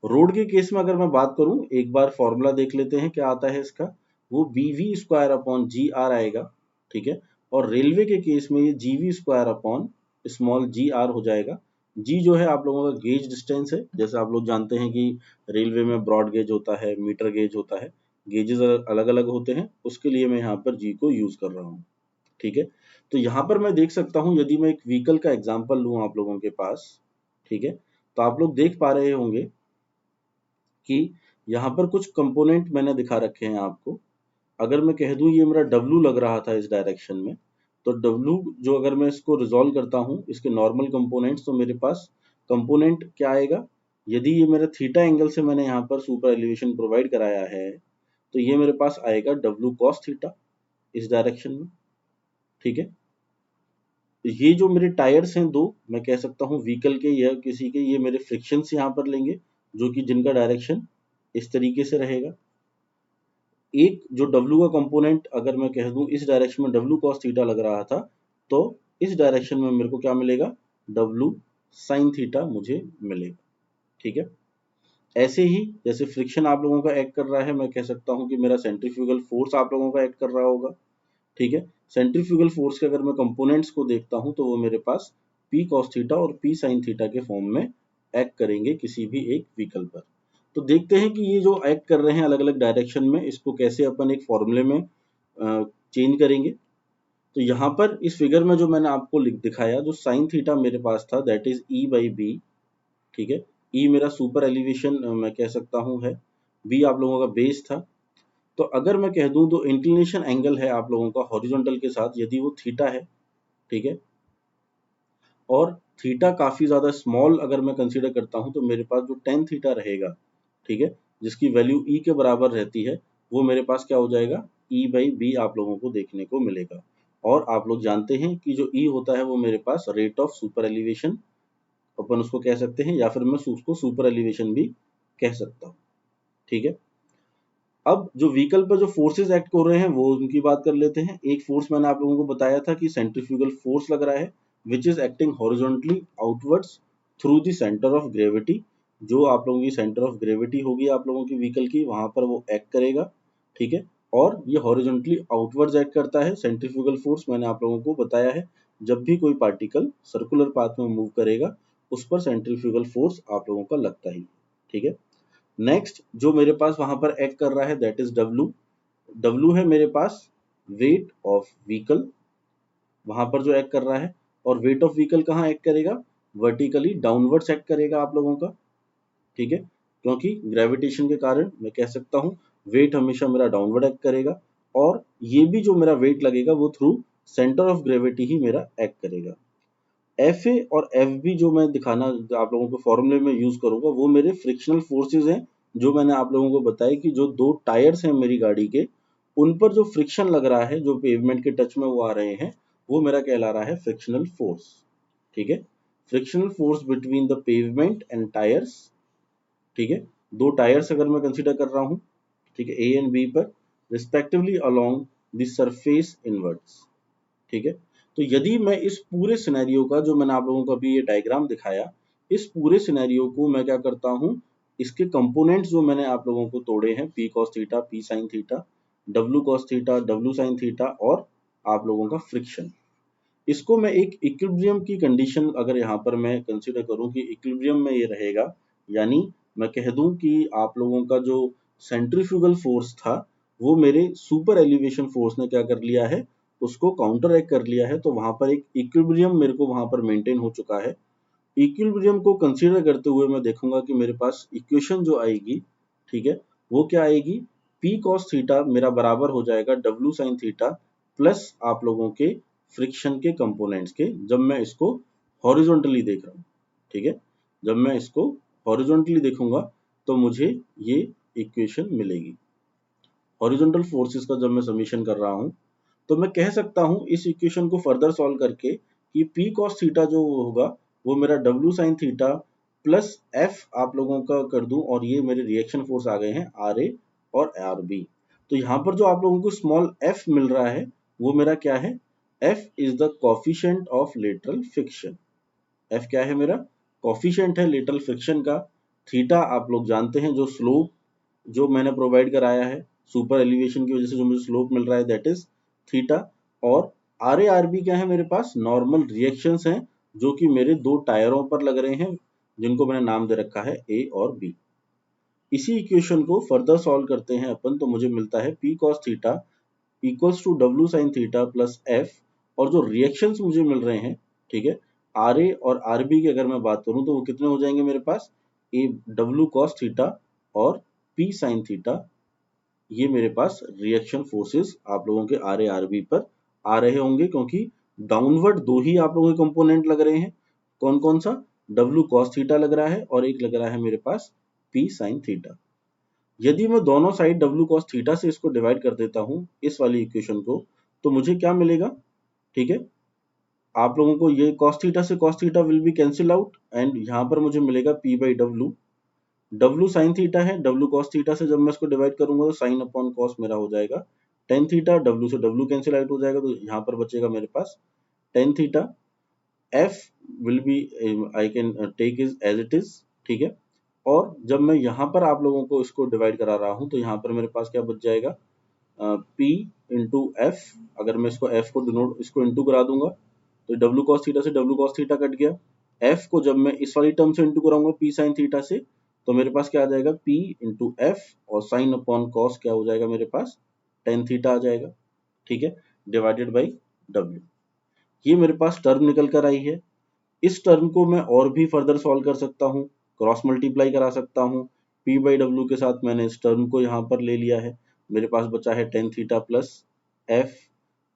रोड के केस में अगर मैं बात करूं, एक बार फॉर्मूला देख लेते हैं क्या आता है इसका, वो bv square upon g r आएगा। ठीक है, और रेलवे के केस में ये gv square upon small g r हो जाएगा। जी जो है आप लोगों का गेज डिस्टेंस है, जैसे आप लोग जानते हैं कि रेलवे में ब्रॉड गेज होता है, मीटर गेज होता है, गेजेस अलग अलग होते हैं, उसके लिए मैं यहाँ पर जी को यूज कर रहा हूँ। ठीक है, तो यहाँ पर मैं देख सकता हूँ, यदि मैं एक व्हीकल का एग्जाम्पल लूँ आप लोगों के पास, ठीक है, तो आप लोग देख पा रहे होंगे कि यहाँ पर कुछ कंपोनेंट मैंने दिखा रखे हैं आपको। अगर मैं कह दूं ये मेरा W लग रहा था इस डायरेक्शन में, तो W जो अगर मैं इसको रिजॉल्व करता हूँ इसके नॉर्मल कंपोनेंट्स, तो मेरे पास कंपोनेंट क्या आएगा, यदि ये मेरा थीटा एंगल से मैंने यहाँ पर सुपर एलिवेशन प्रोवाइड कराया है तो ये मेरे पास आएगा W cos थीटा इस डायरेक्शन में। ठीक है, ये जो मेरे टायर्स हैं दो, मैं कह सकता हूँ व्हीकल के या किसी के, ये मेरे फ्रिक्शंस यहाँ पर लेंगे जो कि जिनका डायरेक्शन इस तरीके से रहेगा। एक जो W का कंपोनेंट अगर मैं कह दूं इस डायरेक्शन में W cos थीटा लग रहा था, तो इस डायरेक्शन में मेरे को क्या मिलेगा, W sin थीटा मुझे मिलेगा। ठीक है, ऐसे ही जैसे फ्रिक्शन आप लोगों का एक्ट कर रहा है, मैं कह सकता हूं कि मेरा सेंट्रीफ्यूगल फोर्स आप लोगों का एक्ट कर रहा होगा। ठीक है, सेंट्रीफ्यूगल फोर्स के अगर मैं कंपोनेंट्स को देखता हूं तो वो मेरे पास P cos थीटा और P sin थीटा के फॉर्म में एक्ट करेंगे किसी भी एक व्हीकल पर। तो देखते हैं कि ये जो एक्ट कर रहे हैं अलग अलग डायरेक्शन में, इसको कैसे अपन एक फॉर्मूले में चेंज करेंगे। तो यहाँ पर इस फिगर में जो मैंने आपको दिखाया, जो साइन थीटा मेरे पास था that is E by b. ठीक है, E मेरा सुपर एलिवेशन मैं कह सकता हूँ है, B आप लोगों का बेस था। तो अगर मैं कह दूं तो इंक्लिनेशन एंगल है आप लोगों का हॉरिजॉन्टल के साथ, यदि वो थीटा है, ठीक है, और थीटा काफी ज्यादा स्मॉल अगर मैं कंसीडर करता हूं तो मेरे पास जो टेन थीटा रहेगा, ठीक है, जिसकी वैल्यू E के बराबर रहती है, वो मेरे पास क्या हो जाएगा, E बाई बी आप लोगों को देखने को मिलेगा। और आप लोग जानते हैं कि जो E होता है वो मेरे पास रेट ऑफ सुपर एलिवेशन अपन उसको कह सकते हैं, या फिर मैं उसको सुपर एलिवेशन भी कह सकता हूँ। ठीक है, अब जो व्हीकल पर जो फोर्सेस एक्ट कर रहे हैं वो उनकी बात कर लेते हैं। एक फोर्स मैंने आप लोगों को बताया था कि सेंट्रीफ्यूगल फोर्स लग रहा है which is acting horizontally outwards through the centre of gravity. जो आप लोगों की सेंटर ऑफ ग्रेविटी होगी आप लोगों की व्हीकल की, वहां पर वो एक्ट करेगा। ठीक है, और ये हॉरिजॉन्टली आउटवर्ड्स एक्ट करता है। सेंट्रीफ्यूगल फोर्स मैंने आप लोगों को बताया है, जब भी कोई पार्टिकल सर्कुलर पाथ में मूव करेगा उस पर सेंट्रीफ्यूगल फोर्स आप लोगों का लगता ही। ठीक है, नेक्स्ट जो मेरे पास वहां पर एक्ट कर रहा है दैट इज W। W है मेरे पास वेट ऑफ व्हीकल, वहां पर जो एक्ट कर रहा है। और वेट ऑफ व्हीकल कहाँ एक्ट करेगा, वर्टिकली डाउनवर्ड्स एक्ट करेगा आप लोगों का। ठीक है, क्योंकि ग्रेविटेशन के कारण मैं कह सकता हूँ वेट हमेशा मेरा डाउनवर्ड एक्ट करेगा, और ये भी जो मेरा वेट लगेगा वो थ्रू सेंटर ऑफ ग्रेविटी ही मेरा एक्ट करेगा। एफ ए और एफ बी जो मैं दिखाना आप लोगों को फॉर्मूले में यूज करूंगा वो मेरे फ्रिक्शनल फोर्सेस हैं, जो मैंने आप लोगों को बताया कि जो दो टायर्स हैं मेरी गाड़ी के, उन पर जो फ्रिक्शन लग रहा है, जो पेवमेंट के टच में वो आ रहे हैं, वो मेरा कहला रहा है फ्रिक्शनल फोर्स। ठीक है, frictional force between the pavement and tyres. ठीक है, दो टायर्स अगर मैं कंसीडर कर रहा हूँ, ठीक है, ए एंड बी पर, respectively along the surface inwards. ठीक है, तो यदि मैं इस पूरे सिनेरियो का, जो मैंने आप लोगों को अभी ये डायग्राम दिखाया, इस पूरे सिनेरियो को मैं क्या करता हूँ, इसके कंपोनेंट्स जो मैंने आप लोगों को तोड़े हैं, P cos theta, P sin theta, W cos theta, W sin theta, और आप लोगों का फ्रिक्शन, इसको मैं एक इक्विलिब्रियम की कंडीशन अगर यहाँ पर मैं कंसीडर करूँ कि इक्विलिब्रियम में ये रहेगा, यानी मैं कह दूं कि आप लोगों का जो सेंट्रीफ्यूगल फोर्स था वो मेरे सुपर एलिवेशन फोर्स ने क्या कर लिया है, उसको काउंटर एक्ट कर लिया है। तो वहां पर एक इक्विलिब्रियम मेरे को वहां पर मेंटेन हो चुका है। इक्विलिब्रियम को कंसीडर करते हुए मैं देखूंगा कि मेरे पास इक्वेशन जो आएगी, ठीक है, वो क्या आएगी, P cos थीटा मेरा बराबर हो जाएगा W sin थीटा प्लस आप लोगों के फ्रिक्शन के कंपोनेंट्स के, जब मैं इसको हॉरिजॉन्टली देख रहा हूँ। ठीक है, जब मैं इसको हॉरिजॉन्टली देखूंगा तो मुझे ये इक्वेशन मिलेगी। हॉरिजॉन्टल फोर्सेस का जब मैं समीशन कर रहा हूँ तो मैं कह सकता हूँ इस इक्वेशन को फर्दर सॉल्व करके कि P cos थीटा जो होगा वो मेरा W sin थीटा प्लस F आप लोगों का कर दूं, और ये मेरे रिएक्शन फोर्स आ गए हैं RA और RB। तो यहाँ पर जो आप लोगों को स्मॉल f मिल रहा है वो मेरा क्या है, F is the coefficient of lateral friction. F क्या है मेरा, कोफिशिएंट है लेटरल फ्रिक्शन का। थीटा आप लोग जानते हैं, जो स्लोप जो मैंने प्रोवाइड कराया है सुपर एलिवेशन की वजह से जो मुझे स्लोप मिल रहा है दैट इज थीटा। और आर ए आर बी क्या है मेरे पास, नॉर्मल रिएक्शंस हैं जो कि मेरे दो टायरों पर लग रहे हैं, जिनको मैंने नाम दे रखा है ए और बी। इसी इक्वेशन को फर्दर सॉल्व करते हैं अपन, तो मुझे मिलता है P cos theta equals to W sin थीटा प्लस F, और जो रिएक्शंस मुझे मिल रहे हैं, ठीक है, आर ए और आर बी की अगर मैं बात करूं तो वो कितने हो जाएंगे मेरे पास, ए W cos थीटा और P sin थीटा, ये मेरे पास रिएक्शन फोर्सेस आप लोगों के आर ए आर बी पर आ रहे होंगे, क्योंकि डाउनवर्ड दो ही आप लोगों के कंपोनेंट लग रहे हैं। कौन कौन सा? W cos थीटा लग रहा है और एक लग रहा है मेरे पास P sin थीटा। यदि मैं दोनों साइड W cos थीटा से इसको डिवाइड कर देता हूं, इस वाली इक्वेशन को, तो मुझे क्या मिलेगा? ठीक है, आप लोगों को ये cos थीटा से cos theta will be cancel out and यहां पर मुझे मिलेगा P by W. W sin theta है, W cos थीटा से जब मैं इसको डिवाइड करूंगा तो sin अपॉन cos मेरा हो जाएगा tan थीटा। W से W कैंसिल आउट हो जाएगा, तो यहाँ पर बचेगा मेरे पास tan theta. F will be I can take is as it is, ठीक है। और जब मैं यहाँ पर आप लोगों को इसको डिवाइड करा रहा हूँ तो यहाँ पर मेरे पास क्या बच जाएगा? P into F. अगर मैं इसको F को डिनोट इसको इंटू करा दूंगा तो W cos थीटा से W cos थीटा कट गया। F को जब मैं इस वाली टर्म से इंटू कराऊंगा P sin थीटा से, तो मेरे पास क्या आ जाएगा? P इंटू एफ और sin अपॉन cos क्या हो जाएगा मेरे पास? tan थीटा आ जाएगा, ठीक है, डिवाइडेड बाई W। ये मेरे पास टर्म निकल कर आई है। इस टर्म को मैं और भी फर्दर सॉल्व कर सकता हूँ, क्रॉस मल्टीप्लाई करा सकता हूँ। P बाई डब्ल्यू के साथ मैंने इस टर्म को यहाँ पर ले लिया है, मेरे पास बचा है tan थीटा प्लस F।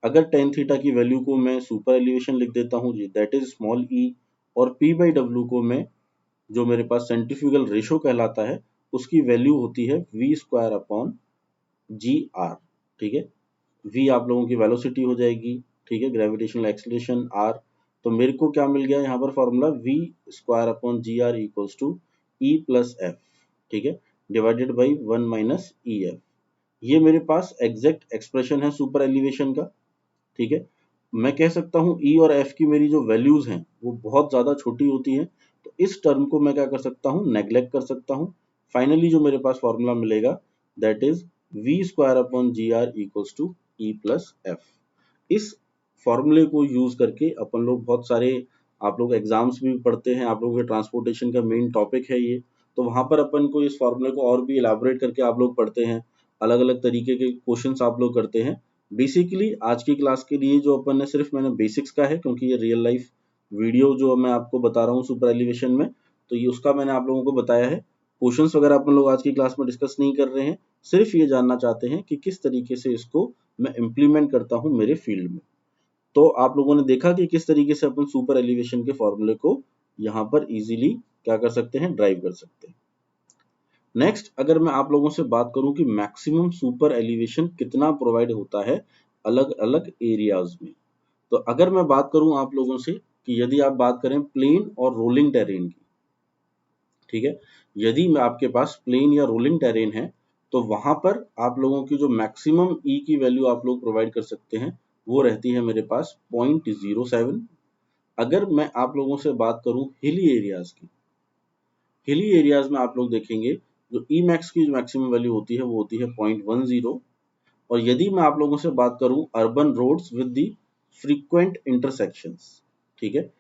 अगर tan थीटा की वैल्यू को मैं सुपर एलिवेशन लिख देता हूँ जी, दैट इज स्मॉल e, और P बाई डब्ल्यू को मैं, जो मेरे पास सेंट्रीफ्यूगल रेशो कहलाता है, उसकी वैल्यू होती है v square upon g r, ठीक है। v आप लोगों की वेलोसिटी हो जाएगी, ठीक है, ग्रेविटेशनल एक्सीलरेशन r। तो मेरे को क्या मिल गया यहाँ पर formula? v square upon g r equals to e plus f, ठीक है, divided by 1 minus e f. ये मेरे पास एग्जैक्ट एक्सप्रेशन है सुपर एलिवेशन का, ठीक है। मैं कह सकता हूँ E और F की मेरी जो वैल्यूज हैं वो बहुत ज्यादा छोटी होती हैं, तो इस टर्म को मैं क्या कर सकता हूँ? नेग्लेक्ट कर सकता हूँ। फाइनली जो मेरे पास फॉर्मूला मिलेगा that is v square upon g r equals to e plus f. इस फॉर्मूले को यूज करके अपन लोग बहुत सारे, आप लोग एग्जाम्स भी पढ़ते हैं, आप लोगों के ट्रांसपोर्टेशन का मेन टॉपिक है ये, तो वहां पर अपन को इस फॉर्मूले को और भी इलाबोरेट करके आप लोग पढ़ते हैं, अलग अलग तरीके के क्वेश्चंस आप लोग करते हैं। बेसिकली आज की क्लास के लिए जो अपन ने सिर्फ मैंने बेसिक्स का है, क्योंकि ये रियल लाइफ वीडियो जो मैं आपको बता रहा हूँ सुपर एलिवेशन में, तो ये उसका मैंने आप लोगों को बताया है। क्वेश्चंस वगैरह अपन लोग आज की क्लास में डिस्कस नहीं कर रहे हैं, सिर्फ ये जानना चाहते हैं कि किस तरीके से इसको मैं इम्प्लीमेंट करता हूँ मेरे फील्ड में। तो आप लोगों ने देखा कि किस तरीके से अपन सुपर एलिवेशन के फॉर्मूले को यहाँ पर इजीली क्या कर सकते हैं? ड्राइव कर सकते हैं। नेक्स्ट, अगर मैं आप लोगों से बात करूं कि मैक्सिमम सुपर एलिवेशन कितना प्रोवाइड होता है अलग अलग एरियाज में, तो अगर मैं बात करूं आप लोगों से कि यदि आप बात करें प्लेन और रोलिंग टेरेन की, ठीक है, यदि मैं आपके पास प्लेन या रोलिंग टेरेन है तो वहां पर आप लोगों की जो मैक्सिमम ई की वैल्यू आप लोग प्रोवाइड कर सकते हैं वो रहती है मेरे पास 0.07। अगर मैं आप लोगों से बात करूं हिली एरियाज की, हिली एरियाज में आप लोग देखेंगे जो ई मैक्स की जो मैक्सिमम वैल्यू होती है वो होती है 0.10। और यदि मैं आप लोगों से बात करूं urban roads with the frequent intersections, ठीक है,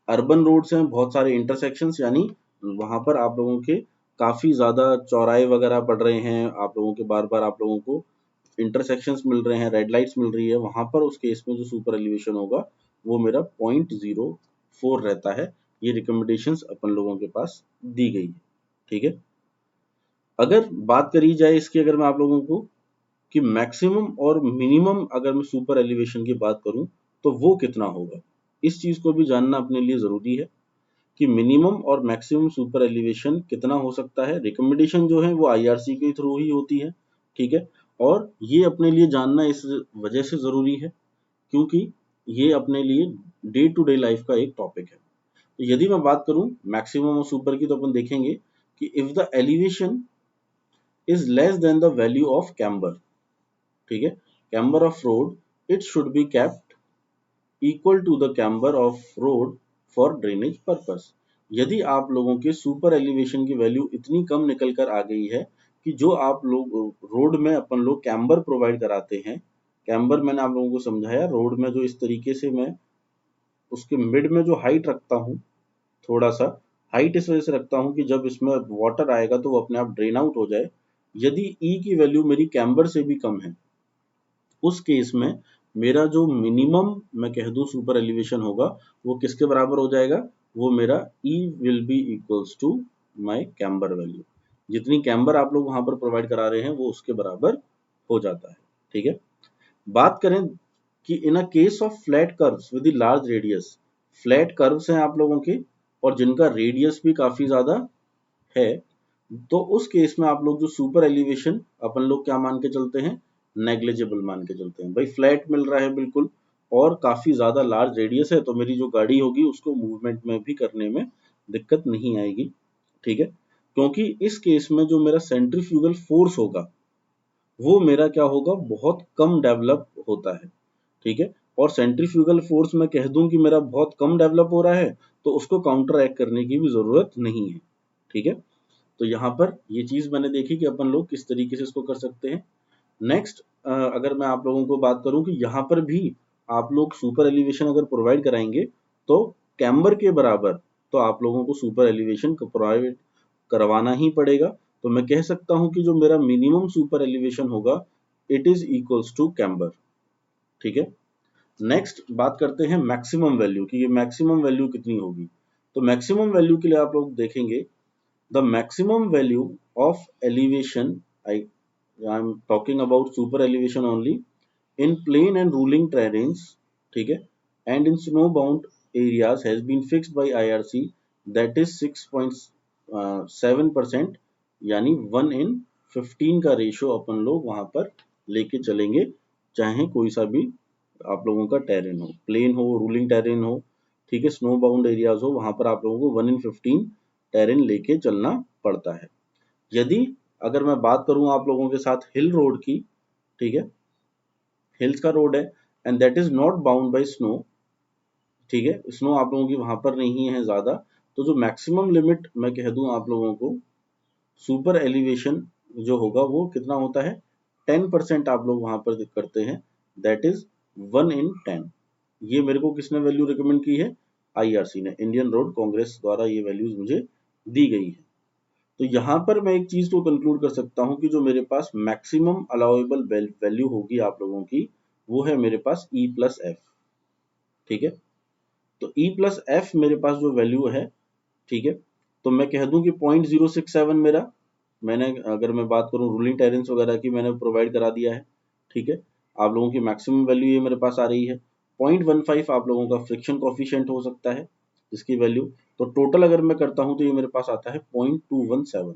अर्बन रोड्स हैं बहुत सारे इंटरसेक्शंस, यानी वहां पर आप लोगों के काफी ज्यादा चौराहे वगैरह पड़ रहे हैं, आप लोगों के बार बार आप लोगों को इंटरसेक्शंस मिल रहे हैं, रेड लाइट्स मिल रही है, वहां पर उस केस में जो सुपर एलिवेशन होगा वो मेरा 0.04 रहता है। ये रिकमेंडेशंस अपन लोगों के पास दी गई है, ठीक है। अगर बात करी जाए इसकी, अगर मैं आप लोगों को कि मैक्सिमम और मिनिमम अगर मैं सुपर एलिवेशन की बात करूं तो वो कितना होगा, इस चीज को भी जानना अपने लिए जरूरी है कि मिनिमम और मैक्सिमम सुपर एलिवेशन कितना हो सकता है। रिकमेंडेशन जो है वो आईआरसी के थ्रू ही होती है, ठीक है, और ये अपने लिए जानना इस वजह से जरूरी है क्योंकि ये अपने लिए डे टू डे लाइफ का एक टॉपिक है। तो यदि मैं बात करूं मैक्सिमम और सुपर की, तो अपन देखेंगे कि if the elevation is less than the value of camber, ठीक है, camber of road, it should be kept equal to the camber of road for drainage purpose. यदि आप लोगों के सुपर एलिवेशन की वैल्यू इतनी कम निकल कर आ गई है कि जो आप लोग रोड में अपन लोग कैम्बर प्रोवाइड कराते हैं, कैम्बर मैंने आप लोगों को समझाया, रोड में जो इस तरीके से मैं उसके मिड में जो हाइट रखता हूँ, थोड़ा सा हाइट इस वजह से रखता हूँ कि जब इसमें वाटर आएगा तो वो अपने आप ड्रेन आउट हो जाए। यदि ई की वैल्यू मेरी कैम्बर से भी कम है, उस केस में मेरा जो मिनिमम मैं कह दूं सुपर एलिवेशन होगा वो किसके बराबर हो जाएगा? वो मेरा E will be equals to my camber value. जितनी कैम्बर आप लोग वहां पर प्रोवाइड करा रहे हैं वो उसके बराबर हो जाता है, ठीक है। बात करें कि in a case of flat curves with the large radius, flat curves हैं आप लोगों के और जिनका रेडियस भी काफी ज्यादा है, तो उस केस में आप लोग जो सुपर एलिवेशन अपन लोग क्या मान के चलते हैं, नेग्लिजिबल मान के चलते हैं। भाई फ्लैट मिल रहा है बिल्कुल और काफी ज्यादा लार्ज रेडियस है, तो मेरी जो गाड़ी होगी उसको मूवमेंट में भी करने में दिक्कत नहीं आएगी, ठीक है। क्योंकि इस केस में जो मेरा सेंट्रीफ्यूगल फोर्स होगा वो मेरा क्या होगा, बहुत कम डेवलप होता है, ठीक है। और सेंट्रीफ्यूगल फोर्स मैं कह दूं कि मेरा बहुत कम डेवलप हो रहा है तो उसको काउंटर एक्ट करने की भी जरूरत नहीं है, ठीक है। तो यहाँ पर ये चीज मैंने देखी कि अपन लोग किस तरीके से इसको कर सकते हैं। नेक्स्ट, अगर मैं आप लोगों को बात करूं कि यहाँ पर भी आप लोग सुपर एलिवेशन अगर प्रोवाइड कराएंगे तो कैम्बर के बराबर तो आप लोगों को सुपर एलिवेशन प्रोवाइड करवाना ही पड़ेगा। तो मैं कह सकता हूं कि जो मेरा मिनिमम सुपर एलिवेशन होगा it is equals to camber, ठीक है। नेक्स्ट बात करते हैं मैक्सिमम वैल्यू की, ये मैक्सिमम वैल्यू कितनी होगी। तो मैक्सिमम वैल्यू के लिए आप लोग देखेंगे the maximum value of elevation, I'm talking about super elevation only, in plain and rolling terrains, ठीक है, and in snow bound areas has been fixed by IRC, that is 6.7%, यानी 1:15 का रेशियो अपन लोग वहां पर लेके चलेंगे, चाहे कोई सा भी आप लोगों का टेरेन हो, प्लेन हो, रूलिंग टेरेन हो, ठीक है, स्नो बाउंड एरियाज हो, वहां पर आप लोगों को 1:15 टेरेन लेके चलना पड़ता है। यदि अगर मैं बात करूं आप लोगों के साथ हिल रोड की, ठीक है, हिल्स का रोड है and that is not bound by snow, ठीक है, स्नो आप लोगों की वहां पर नहीं है ज्यादा, तो जो मैक्सिमम लिमिट मैं कह दूं आप लोगों को सुपर एलिवेशन जो होगा वो कितना होता है, 10% आप लोग वहां पर करते हैं, दैट इज 1:10। ये मेरे को किसने वैल्यू रिकमेंड की है, आईआरसी ने, इंडियन रोड कांग्रेस द्वारा ये वैल्यूज मुझे दी गई है। तो यहाँ पर मैं एक चीज को कंक्लूड कर सकता हूँ कि जो मेरे पास मैक्सिमम अलाउेबल वैल्यू होगी आप लोगों की वो है मेरे पास E+F, ठीक है। तो E+F मेरे पास जो वैल्यू है, ठीक है, तो मैं कह दूं कि 0.067 मेरा, मैंने अगर मैं बात करूं रूलिंग टेरेंस वगैरह की मैंने प्रोवाइड करा दिया है, ठीक है। आप लोगों की मैक्सिमम वैल्यू ये मेरे पास आ रही है। 0.15 आप लोगों का फ्रिक्शन कॉफिशिएंट हो सकता है इसकी वैल्यू, तो टोटल अगर मैं करता हूं तो ये मेरे पास आता है 0.217,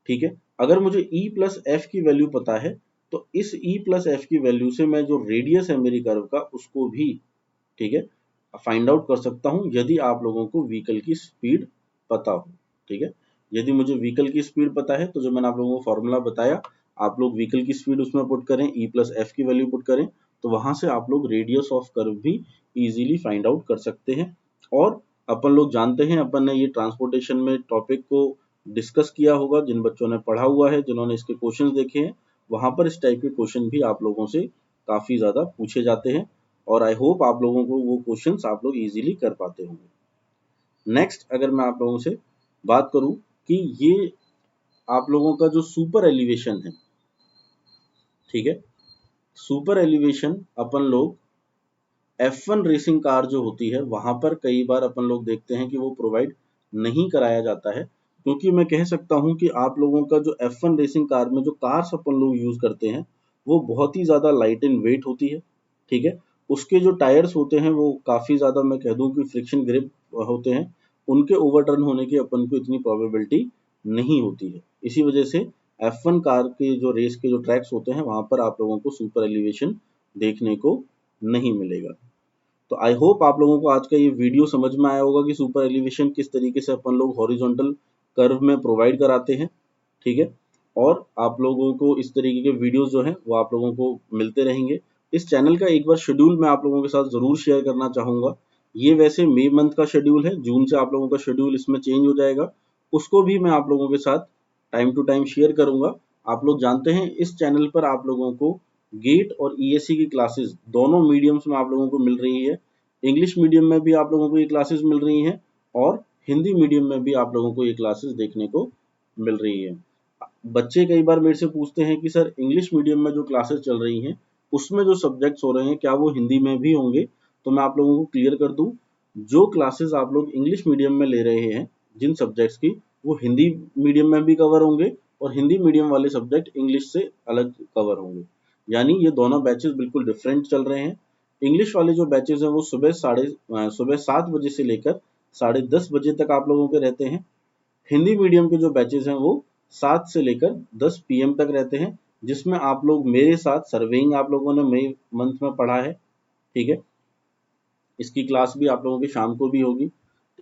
ठीक है। अगर मुझे E+F की वैल्यू पता है तो इस E+F की वैल्यू से मैं जो रेडियस है मेरी कर्व का उसको भी, ठीक है, फाइंड आउट कर सकता हूं यदि आप लोगों को व्हीकल की स्पीड पता हो, ठीक है। यदि मुझे व्हीकल की स्पीड पता है तो जो मैंने आप लोगों को फॉर्मूला बताया, आप लोग व्हीकल की स्पीड उसमें पुट करें, E+F की वैल्यू पुट करें, तो वहां से आप लोग रेडियस ऑफ कर्व भी इजीली फाइंड आउट कर सकते हैं। और अपन लोग जानते हैं, अपन ने ये ट्रांसपोर्टेशन में टॉपिक को डिस्कस किया होगा, जिन बच्चों ने पढ़ा हुआ है, जिन्होंने इसके क्वेश्चंस देखे हैं, वहां पर इस टाइप के क्वेश्चन भी आप लोगों से काफी ज्यादा पूछे जाते हैं और आई होप आप लोगों को वो क्वेश्चंस आप लोग इजीली कर पाते होंगे। नेक्स्ट अगर मैं आप लोगों से बात करूं कि ये आप लोगों का जो सुपर एलिवेशन है, ठीक है, सुपर एलिवेशन अपन लोग F1 रेसिंग कार जो होती है वहां पर कई बार अपन लोग देखते हैं कि वो प्रोवाइड नहीं कराया जाता है, क्योंकि मैं कह सकता हूं कि आप लोगों का जो F1 रेसिंग कार में जो कार्स अपन लोग यूज करते हैं वो बहुत ही ज्यादा लाइट इन वेट होती है, ठीक है। उसके जो टायर्स होते हैं वो काफी ज्यादा मैं कह दूं कि फ्रिक्शन ग्रिप होते हैं, उनके ओवरटर्न होने की अपन को इतनी प्रोबेबिलिटी नहीं होती है। इसी वजह से F1 कार के जो रेस के जो ट्रैक्स होते हैं वहां पर आप लोगों को सुपर एलिवेशन देखने को नहीं मिलेगा। तो आई होप आप लोगों को आज का ये वीडियो समझ में आया होगा कि सुपर एलिवेशन किस तरीके से अपन लोग हॉरिजॉन्टल कर्व में प्रोवाइड कराते हैं, ठीक है। और आप लोगों को इस तरीके के वीडियोस जो हैं वो आप लोगों को मिलते रहेंगे। इस चैनल का एक बार शेड्यूल मैं आप लोगों के साथ जरूर शेयर करना चाहूंगा। ये वैसे मई मंथ का शेड्यूल है, जून से आप लोगों का शेड्यूल इसमें चेंज हो जाएगा, उसको भी मैं आप लोगों के साथ टाइम टू टाइम शेयर करूंगा। आप लोग जानते हैं इस चैनल पर आप लोगों को गेट और ईएससी की क्लासेस दोनों मीडियम्स में आप लोगों को मिल रही है। इंग्लिश मीडियम में भी आप लोगों को ये क्लासेस मिल रही हैं और हिंदी मीडियम में भी आप लोगों को ये क्लासेस देखने को मिल रही है। बच्चे कई बार मेरे से पूछते हैं कि सर इंग्लिश मीडियम में जो क्लासेस चल रही हैं उसमें जो सब्जेक्ट्स हो रहे हैं क्या वो हिंदी में भी होंगे, तो मैं आप लोगों को क्लियर कर दूं, जो क्लासेस आप लोग इंग्लिश मीडियम में ले रहे हैं जिन सब्जेक्ट्स की, वो हिंदी मीडियम में भी कवर होंगे और हिंदी मीडियम वाले सब्जेक्ट इंग्लिश से अलग कवर होंगे। यानी ये दोनों बैचेस बिल्कुल डिफरेंट चल रहे हैं। इंग्लिश वाले जो बैचेस हैं वो सुबह 7 बजे से लेकर 10:30 बजे तक आप लोगों के रहते हैं। हिंदी मीडियम के जो बैचेस हैं वो 7 से लेकर 10 PM तक रहते हैं, जिसमें आप लोग मेरे साथ सर्वेइंग आप लोगों ने मई मंथ में पढ़ा है, ठीक है। इसकी क्लास भी आप लोगों की शाम को भी होगी।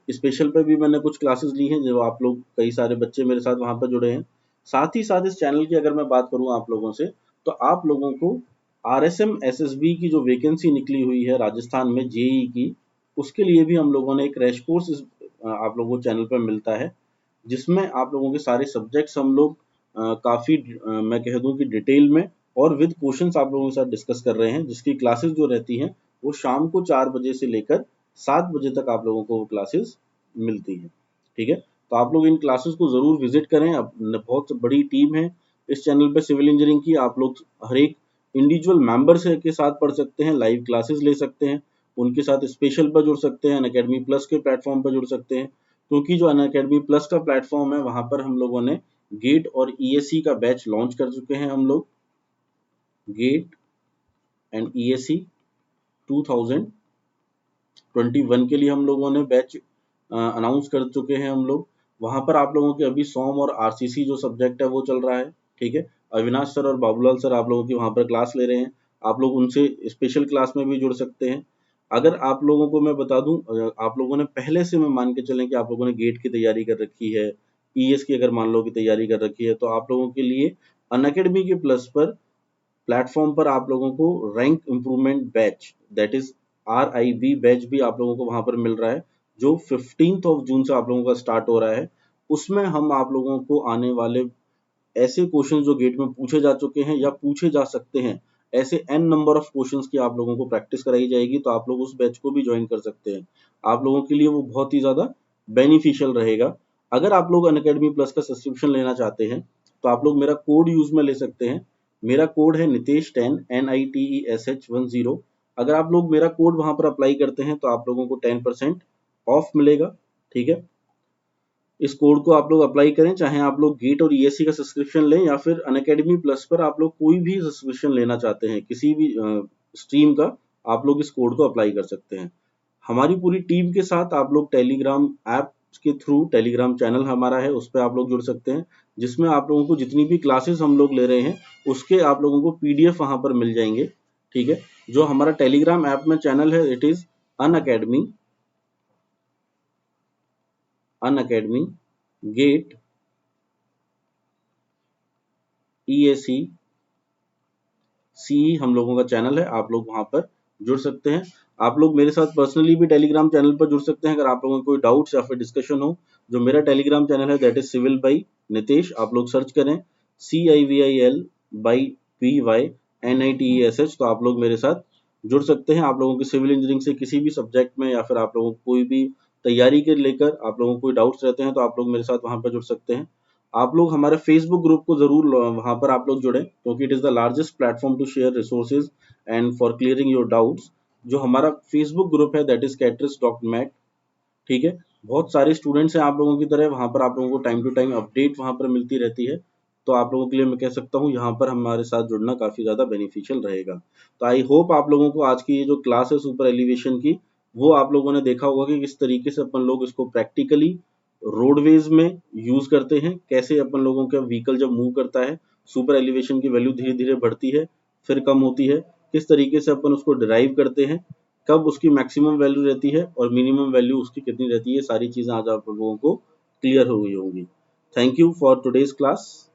स्पेशल पे भी मैंने कुछ क्लासेस ली हैं, जो आप लोग कई सारे बच्चे मेरे साथ वहाँ पर जुड़े हैं। साथ ही साथ इस चैनल की अगर मैं बात करूँ आप लोगों से, तो आप लोगों को RSM SSB की जो वैकेंसी निकली हुई है राजस्थान में JEE की, उसके लिए भी हम लोगों ने एक क्रैश कोर्स आप लोगों को चैनल पर मिलता है, जिसमें आप लोगों के सारे सब्जेक्ट्स हम लोग काफ़ी मैं कह दूं कि डिटेल में और विद क्वेश्चंस आप लोगों के साथ डिस्कस कर रहे हैं, जिसकी क्लासेस जो रहती हैं वो शाम को 4 बजे से लेकर 7 बजे तक आप लोगों को वो क्लासेस मिलती हैं, ठीक है। तो आप लोग इन क्लासेस को ज़रूर विजिट करें। अब बहुत बड़ी टीम है इस चैनल पे सिविल इंजीनियरिंग की। आप लोग हर एक इंडिविजुअल मेंबर से के साथ पढ़ सकते हैं, लाइव क्लासेस ले सकते हैं, उनके साथ स्पेशल पर जुड़ सकते हैं, अनअकैडमी प्लस के प्लेटफॉर्म पर जुड़ सकते हैं, क्योंकि जो अनअकैडमी प्लस का प्लेटफॉर्म है वहाँ पर हम लोगों ने गेट और ESC का बैच लॉन्च कर चुके हैं। हम लोग गेट एंड ESC 2021 के लिए हम लोगों ने बैच अनाउंस कर चुके हैं हम लोग। वहाँ पर आप लोगों के अभी सॉम और RCC जो सब्जेक्ट है वो चल रहा है, ठीक है। अविनाश सर और बाबूलाल सर आप लोगों की वहाँ पर क्लास ले रहे हैं, आप लोग उनसे स्पेशल क्लास में भी जुड़ सकते हैं। अगर आप लोगों को मैं बता दूं, आप लोगों ने पहले से मैं मान के चलें कि आप लोगों ने गेट की तैयारी कर रखी है, ES की अगर मान लो की तैयारी कर रखी है, तो आप लोगों के लिए अनअकैडमी के प्लस पर प्लेटफॉर्म पर आप लोगों को rank improvement batch, that is RIB batch भी आप लोगों को वहां पर मिल रहा है, जो 15 जून से आप लोगों का स्टार्ट हो रहा है। उसमें हम आप लोगों को आने वाले ऐसे क्वेश्चन जो गेट में पूछे जा चुके हैं या पूछे जा सकते हैं, ऐसे n नंबर ऑफ क्वेश्चंस की आप लोगों को प्रैक्टिस कराई जाएगी। तो आप लोग उस बैच को भी ज्वाइन कर सकते हैं, आप लोगों के लिए वो बहुत ही ज्यादा बेनिफिशियल रहेगा। अगर आप लोग अनअकैडमी प्लस का सब्सक्रिप्शन लेना चाहते हैं, तो आप लोग मेरा कोड यूज में ले सकते हैं। मेरा कोड है नितेश10 NITESH10। अगर आप लोग मेरा कोड वहां पर अप्लाई करते हैं तो आप लोगों को 10% ऑफ मिलेगा, ठीक है। इस कोड को आप लोग अप्लाई करें, चाहे आप लोग गेट और ESC का सब्सक्रिप्शन लें या फिर अनअकैडमी प्लस पर आप लोग कोई भी सब्सक्रिप्शन लेना चाहते हैं किसी भी स्ट्रीम का, आप लोग इस कोड को अप्लाई कर सकते हैं। हमारी पूरी टीम के साथ आप लोग टेलीग्राम ऐप के थ्रू, टेलीग्राम चैनल हमारा है, उस पर आप लोग जुड़ सकते हैं, जिसमें आप लोगों को जितनी भी क्लासेस हम लोग ले रहे हैं उसके आप लोगों को PDF वहां पर मिल जाएंगे, ठीक है। जो हमारा टेलीग्राम ऐप में चैनल है, it is Unacademy GATE ESC CE हम लोगों का चैनल है, आप लोग वहां पर जुड़ सकते हैं। आप लोग मेरे साथ पर्सनली भी टेलीग्राम चैनल पर जुड़ सकते हैं, अगर आप लोगों को कोई डाउट्स या फिर डिस्कशन हो। जो मेरा टेलीग्राम चैनल है that is civil by Nitesh, आप लोग सर्च करें CIVIL/PYNITESH, तो आप लोग मेरे साथ जुड़ सकते हैं। आप लोगों की सिविल इंजीनियरिंग से किसी भी सब्जेक्ट में या फिर आप लोगों को कोई भी तैयारी के लेकर आप लोगों को कोई डाउट्स रहते हैं, तो आप लोग मेरे साथ वहां पर जुड़ सकते हैं। आप लोग हमारे फेसबुक ग्रुप को जरूर वहां पर आप लोग जुड़े, क्योंकि it is the largest platform to share resources and for clearing your doubts. जो हमारा फेसबुक ग्रुप है दैट इज कैटरिस.मैट, ठीक है। बहुत सारे स्टूडेंट्स हैं आप लोगों की तरह, वहां पर आप लोगों को टाइम टू टाइम अपडेट वहां पर मिलती रहती है। तो आप लोगों के लिए मैं कह सकता हूँ यहाँ पर हमारे साथ जुड़ना काफी ज्यादा बेनिफिशियल रहेगा। तो आई होप आप लोगों को आज की ये जो क्लास है सुपर एलिवेशन की, वो आप लोगों ने देखा होगा कि किस तरीके से अपन लोग इसको प्रैक्टिकली रोडवेज में यूज करते हैं, कैसे अपन लोगों का व्हीकल जब मूव करता है सुपर एलिवेशन की वैल्यू धीरे धीरे बढ़ती है फिर कम होती है, किस तरीके से अपन उसको डिराइव करते हैं, कब उसकी मैक्सिमम वैल्यू रहती है और मिनिमम वैल्यू उसकी कितनी रहती है। सारी चीजें आज आप लोगों को क्लियर हो गई होंगी। Thank you for today's class.